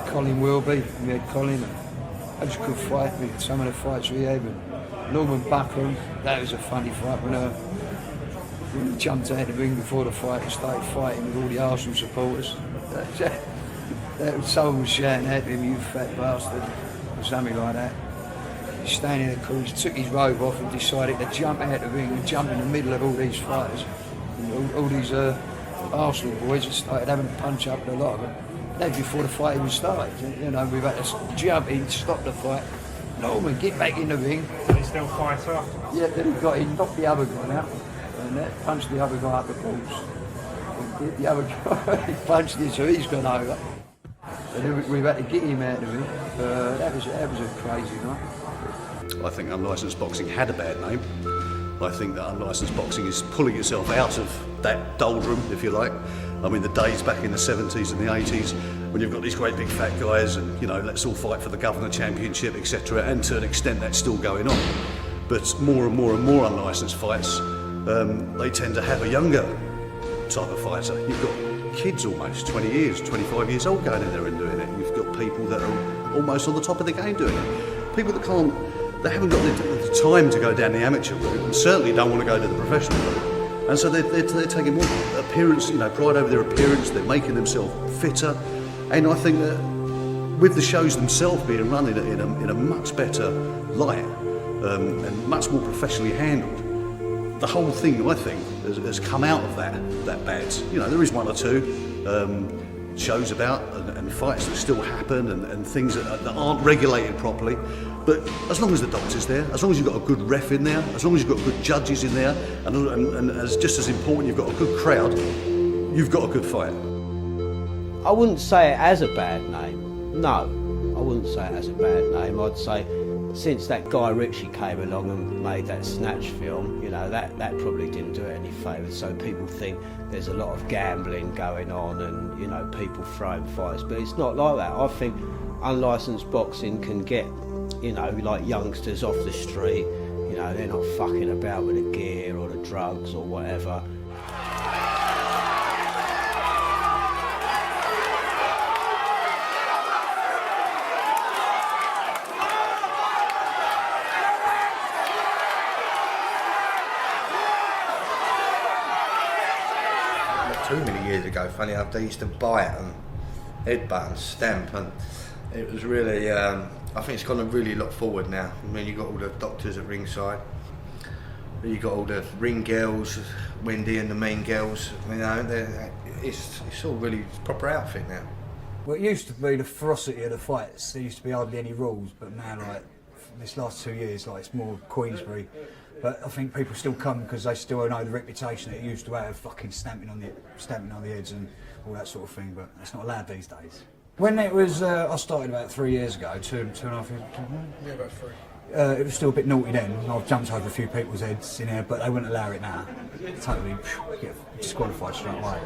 Colin Wilby, we had Colin. That was a good fight with some of the fights we had. And Norman Buckram, that was a funny fight when he jumped out of the ring before the fight and started fighting with all the Arsenal supporters. Someone was shouting at him, "You fat bastard," or something like that. He's standing in the corner, he took his robe off and decided to jump out of the ring and jump in the middle of all these fighters. And all these Arsenal boys that started having a punch up with a lot of them. That was before the fight even started. You know, we've had to jump in, stop the fight. Norman, get back in the ring. Did he still fight after? Yeah, then he knocked the other guy out and that punched the other guy up the balls. The other guy, he punched him, so he's gone over. And then we've had to get him out of the ring. That was a crazy night. I think unlicensed boxing had a bad name. I think that unlicensed boxing is pulling itself out of that doldrum, if you like. I mean, the days back in the 70s and the 80s when you've got these great big fat guys and, you know, let's all fight for the Governor Championship, etc. And to an extent that's still going on. But more and more unlicensed fights, they tend to have a younger type of fighter. You've got kids almost, 20 years, 25 years old going in there and doing it. You've got people that are almost on the top of the game doing it. People that they haven't got the time to go down the amateur route and certainly don't want to go to the professional route. And so they're taking more appearance, you know, pride over their appearance, they're making themselves fitter. And I think that with the shows themselves being run in a much better light and much more professionally handled, the whole thing, I think, has come out of that bad. You know, there is one or two shows about and fights that still happen and things that aren't regulated properly. But as long as the doctor's there, as long as you've got a good ref in there, as long as you've got good judges in there, and as just as important, you've got a good crowd, you've got a good fight. I wouldn't say it as a bad name. No, I wouldn't say it as a bad name. I'd say since that Guy Ritchie came along and made that Snatch film, you know, that probably didn't do it any favours. So people think there's a lot of gambling going on and, you know, people throwing fights. But it's not like that. I think unlicensed boxing can get, you know, like youngsters off the street. You know, they're not fucking about with the gear or the drugs or whatever. Too many years ago, funny enough, they used to bite and headbutt and stamp, and it was really, I think it's gone a really lot forward now. I mean, you've got all the doctors at ringside, you've got all the ring girls, Wendy and the mean girls, you know, it's all really proper outfit now. Well, it used to be the ferocity of the fights. There used to be hardly any rules, but now, like, this last 2 years, like, it's more Queensbury. But I think people still come because they still know the reputation that it used to have, fucking stamping on the heads and all that sort of thing. But it's not allowed these days. When it was, I started about 3 years ago, two and a half years ago. Yeah, about 3. It was still a bit naughty then. I've jumped over a few people's heads in there, but they wouldn't allow it now. Totally get disqualified straight away.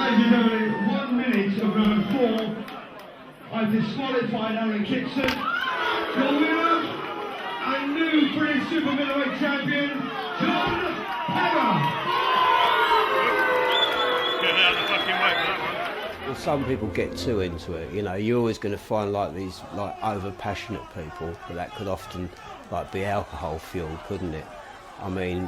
Ladies and gentlemen, 1 minute of round 4. I've disqualified Aaron Kitson. Your winner, a new British Super Middleweight Champion, John Pepper. Get out of the fucking way for that one. Well, some people get too into it. You know, you're always going to find like these like over passionate people, but that could often like be alcohol fueled, couldn't it? I mean,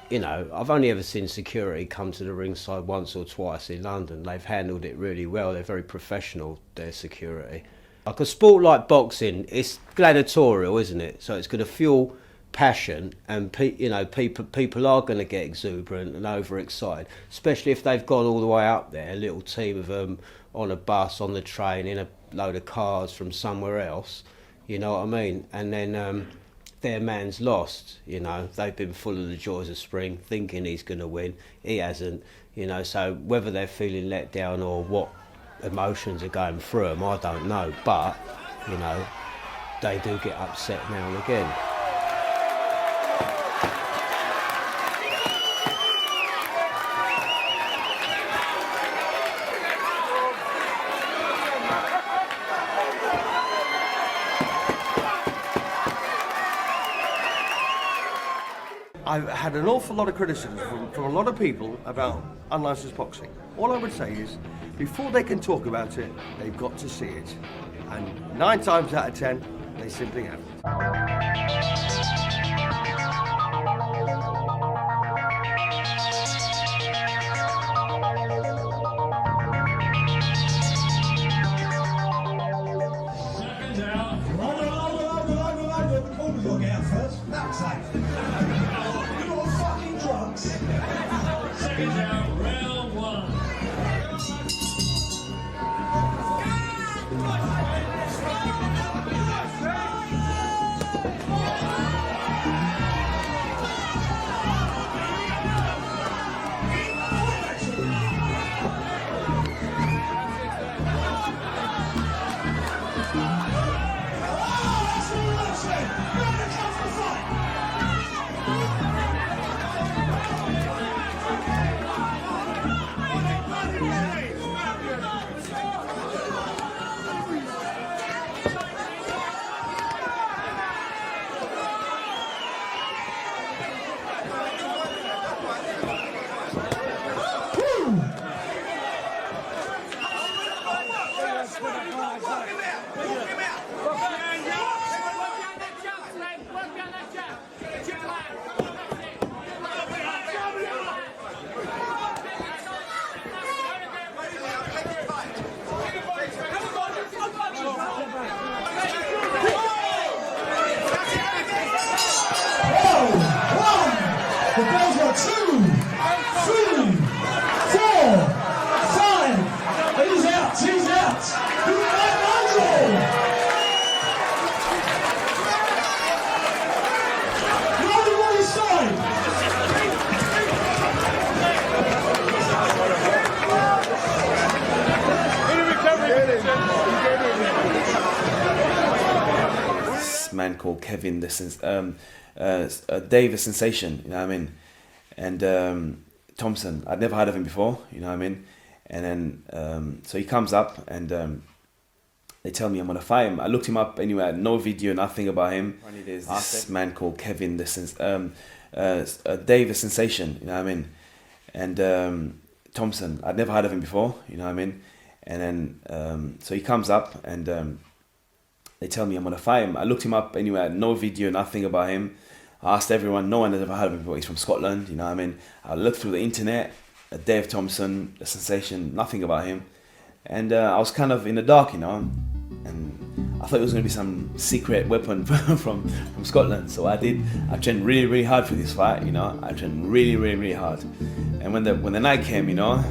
you know, I've only ever seen security come to the ringside once or twice in London. They've handled it really well. They're very professional, their security. Like a sport like boxing, it's gladiatorial, isn't it? So it's going to fuel passion, and you know, people are going to get exuberant and overexcited, especially if they've gone all the way up there, a little team of them on a bus, on the train, in a load of cars from somewhere else. You know what I mean? And then their man's lost, you know, they've been full of the joys of spring, thinking he's going to win. He hasn't, you know, so whether they're feeling let down or what emotions are going through them, I don't know. But, you know, they do get upset now and again. I've had an awful lot of criticism from a lot of people about unlicensed boxing. All I would say is, before they can talk about it, they've got to see it. And 9 times out of 10, they simply haven't. The bells are 2, 3, 4, 5. He's out, he's out. Good night, Nigel. Rolling on his side. This man called Kevin, Dave the Sensation, you know what I mean, and Thompson. I'd never heard of him before, you know what I mean, and then so he comes up and they tell me I'm gonna fight him. I looked him up anyway, I had no video, nothing about him. There's this man called Kevin, Dave the Sensation, you know what I mean, and Thompson. I'd never heard of him before, you know what I mean, and then so he comes up and they tell me I'm gonna fight him. I looked him up anyway, I had no video, nothing about him. I asked everyone, no one had ever heard of him before. He's from Scotland, you know what I mean. I looked through the internet, Dave Thompson, the Sensation, nothing about him. And I was kind of in the dark, you know, and I thought it was gonna be some secret weapon from Scotland. So I trained really, really hard for this fight, you know. I trained really, really, really hard. And when the night came, you know,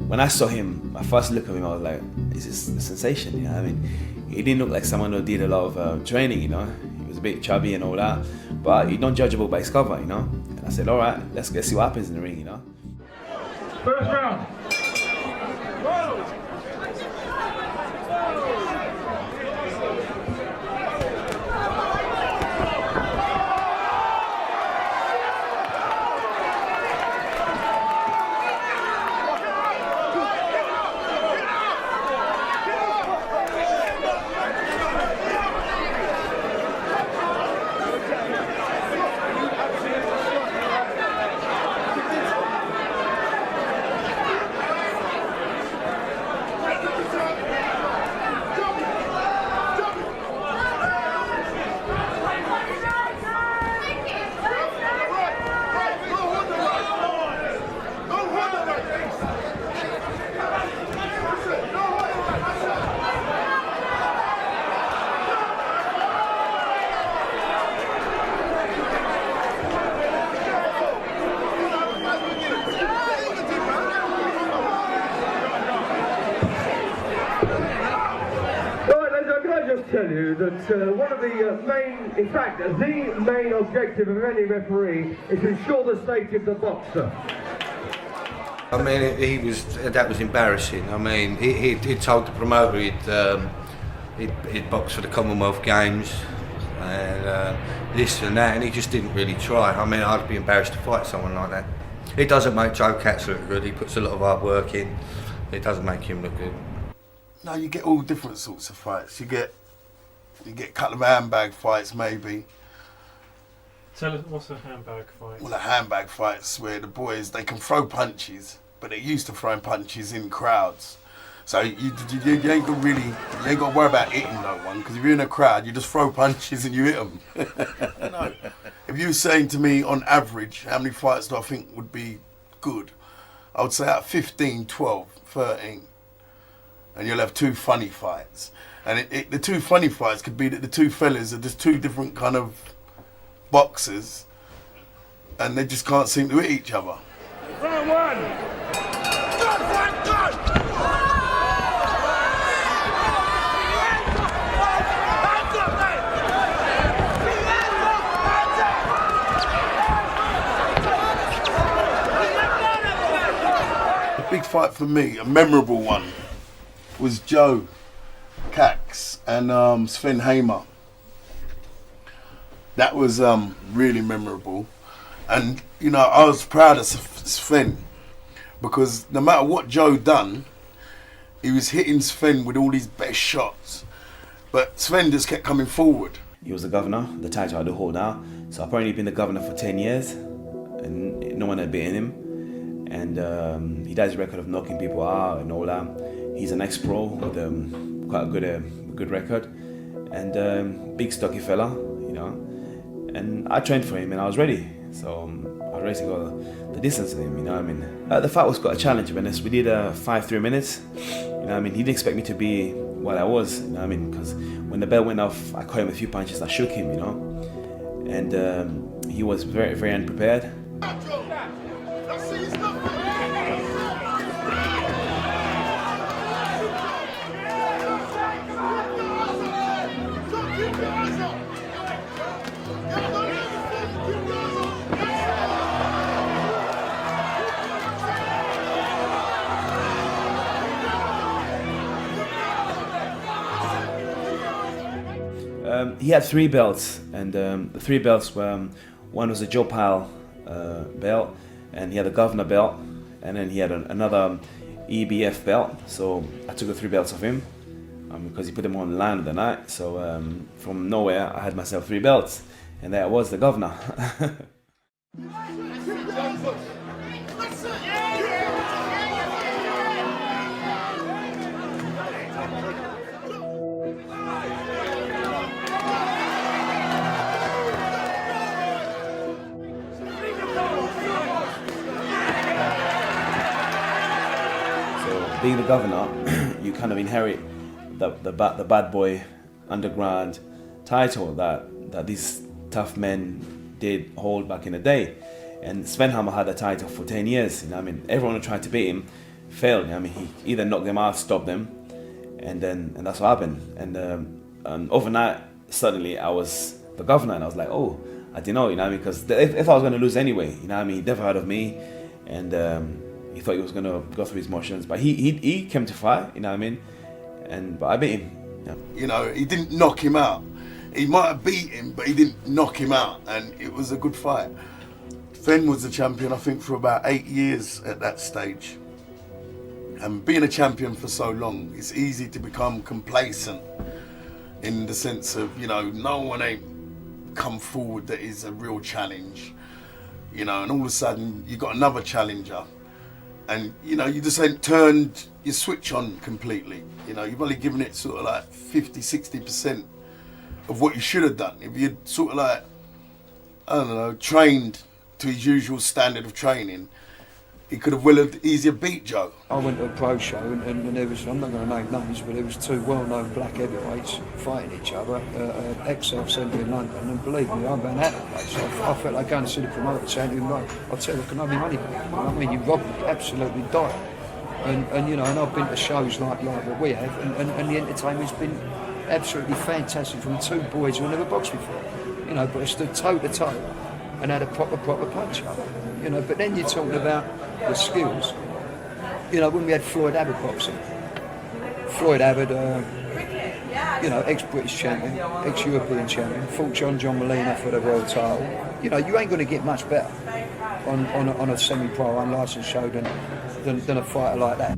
when I saw him, my first look at him, I was like, is this the Sensation, you know what I mean? He didn't look like someone who did a lot of training, you know. He was a bit chubby and all that, but you don't judge a book by its cover, you know. And I said, all right, let's see what happens in the ring, you know. First round. tell you that one of the main, in fact, the main objective of any referee is to ensure the safety of the boxer. I mean, that was embarrassing. I mean, he told the promoter he'd box for the Commonwealth Games and this and that, and he just didn't really try. I mean, I'd be embarrassed to fight someone like that. It doesn't make Joe Katz look good. He puts a lot of hard work in. It doesn't make him look good. No, you get all different sorts of fights. You get a couple of handbag fights, maybe. Tell us, what's a handbag fight? Well, a handbag fight's where the boys, they can throw punches, but they're used to throwing punches in crowds. So you ain't got to worry about hitting no one, because if you're in a crowd, you just throw punches and you hit them. No. If you were saying to me, on average, how many fights do I think would be good? I would say out of 15, 12, 13. And you'll have two funny fights. And the two funny fights could be that the two fellas are just two different kind of boxers, and they just can't seem to hit each other. Round one. A big fight for me, a memorable one, was Joe Katz and Sven Hamer. That was really memorable, and you know, I was proud of Sven, because no matter what Joe done, he was hitting Sven with all his best shots, but Sven just kept coming forward. He was the governor, the title I do hold now, so I've probably been the governor for 10 years, and no one had beaten him. And he does his record of knocking people out and all that. He's an ex-pro with quite a good record, and big stocky fella, you know. And I trained for him and I was ready, so I was ready to go the distance with him, you know what I mean. The fight was quite a challenge, to be honest. We did 5-3 minutes, you know what I mean. He didn't expect me to be what I was, you know what I mean, because when the bell went off, I caught him a few punches, I shook him, you know. And he was very, very unprepared. He had 3 belts, and the 3 belts were, one was a Joe Powell belt, and he had a governor belt, and then he had another EBF belt. So I took the 3 belts off him because he put them on the line of the night. So from nowhere, I had myself 3 belts, and there I was, the governor. Being the governor, you kind of inherit the bad boy underground title that these tough men did hold back in the day. And Sven Hamer had that title for 10 years. You know, I mean, everyone who tried to beat him failed. You know, I mean, he either knocked them out, stopped them, and that's what happened. And overnight, suddenly I was the governor, and I was like, oh, I didn't know, you know what I mean? Because if I was going to lose anyway, you know what I mean, he never heard of me, and he thought he was going to go through his motions, but he came to fight, you know what I mean? But I beat him. Yeah. You know, he didn't knock him out. He might have beat him, but he didn't knock him out, and it was a good fight. Sven was the champion, I think, for about 8 years at that stage. And being a champion for so long, it's easy to become complacent in the sense of, you know, no one ain't come forward that is a real challenge, you know, and all of a sudden you got another challenger. And, you know, you just ain't turned your switch on completely. You know, you've only given it sort of like 50, 60% of what you should have done. If you'd sort of like, I don't know, trained to his usual standard of training, he could have easier beat Joe. I went to a pro show and there was, I'm not going to name names, but there was 2 well-known black heavyweights fighting each other, ex-South Centre in London, and believe me, I ran out of the place. I felt like going to see the promoter saying to him, right, I'll tell you, I can have my money back. You know what I mean, you robbed me, absolutely died. And you know, and I've been to shows like what we have, and the entertainment's been absolutely fantastic from two boys who never boxed before, you know, but stood toe to toe and had a proper punch up, you know. But then you're talking about the skills, you know, when we had Floyd Abbott boxing. Floyd Abbott, you know, ex-British champion, ex-European champion, fought John Molina for the world title. You know, you ain't going to get much better on a semi-pro unlicensed show than a fighter like that.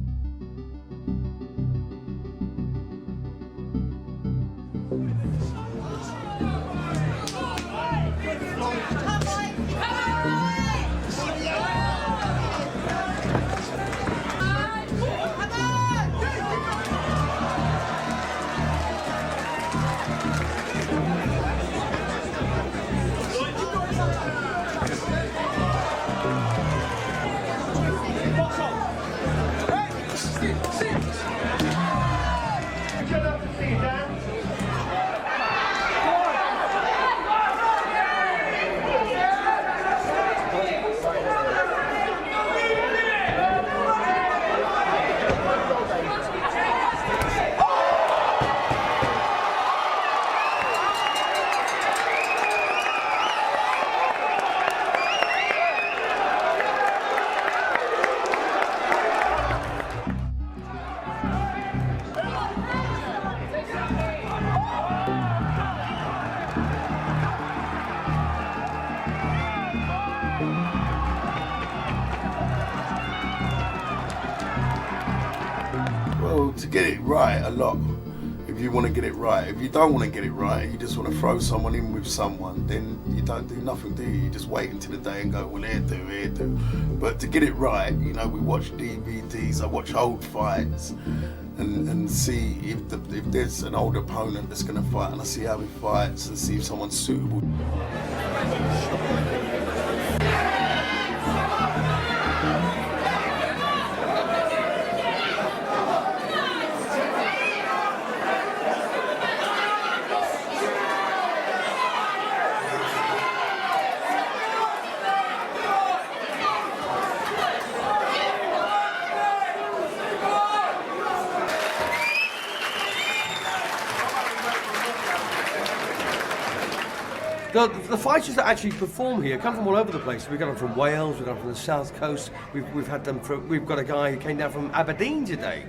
Well, to get it right a lot, if you want to get it right. If you don't want to get it right, you just want to throw someone in with someone, then you don't do nothing, do you? You just wait until the day and go, well, here do. But to get it right, you know, we watch DVDs, I watch old fights and see if there's an old opponent that's going to fight, and I see how he fights and see if someone's suitable. The fighters that actually perform here come from all over the place. We've got them from Wales, we've got them from the South Coast. We've had them from. We've got a guy who came down from Aberdeen today.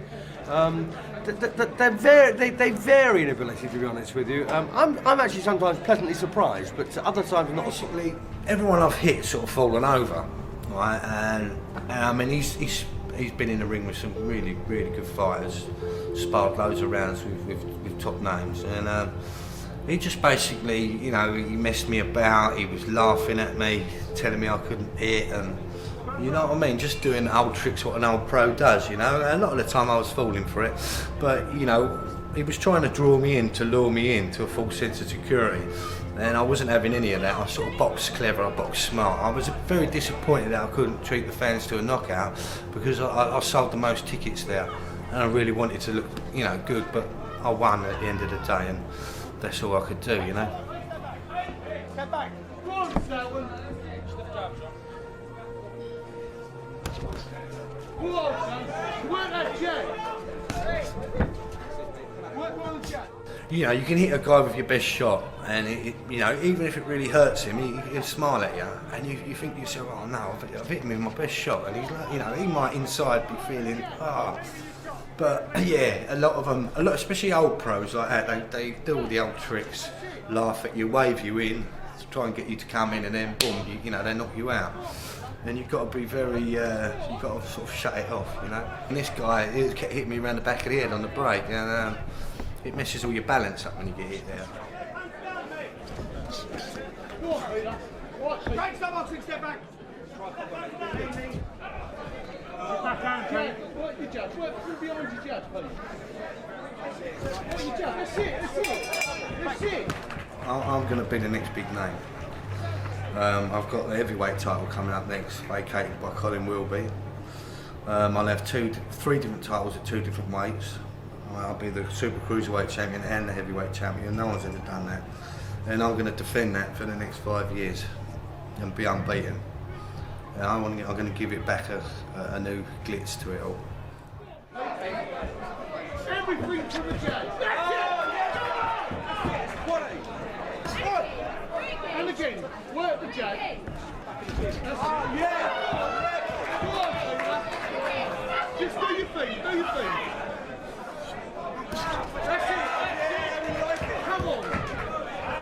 They vary in ability, to be honest with you. I'm actually sometimes pleasantly surprised, but other times not. Basically, everyone I've hit sort of fallen over, right? And I mean, he's been in the ring with some really good fighters, sparred loads of rounds with top names, and. He just basically, you know, he messed me about, he was laughing at me, telling me I couldn't hit, and you know what I mean, just doing old tricks what an old pro does, you know. And a lot of the time I was falling for it, but you know, he was trying to draw me in, to lure me in to a false sense of security, and I wasn't having any of that. I sort of boxed clever, I boxed smart. I was very disappointed that I couldn't treat the fans to a knockout, because I sold the most tickets there, and I really wanted to look, you know, good, but I won at the end of the day, and that's all I could do, you know. Step back. Go on, Selwyn. Go on, son. Work that jab. Work on the jab. You know, you can hit a guy with your best shot, and you know, even if it really hurts him, he'll smile at you, and you think to yourself, oh no, I've hit him with my best shot, and he's like, you know, he might inside be feeling, But yeah, a lot of them, especially old pros like that, they do all the old tricks, laugh at you, wave you in, try and get you to come in, and then boom, you know, they knock you out. And you've got to be very, you've got to sort of shut it off, you know. And this guy, he kept hitting me around the back of the head on the break, and it messes all your balance up when you get hit there. Go on, Peter. Take some off and step back. Work your judge. Work behind your judge, please. Work your judge. That's it. I'm going to be the next big name. I've got the heavyweight title coming up next, vacated by Colin Wilby. I'll have three different titles at two different weights. I'll be the super cruiserweight champion and the heavyweight champion. No one's ever done that. And I'm going to defend that for the next 5 years and be unbeaten. And I'm going to give it back a new glitz to it all. Everything to the judge. That's it. again. Work the jab. That's it. Go on, Taylor. Just do your thing. Do your thing. That's it. Come on.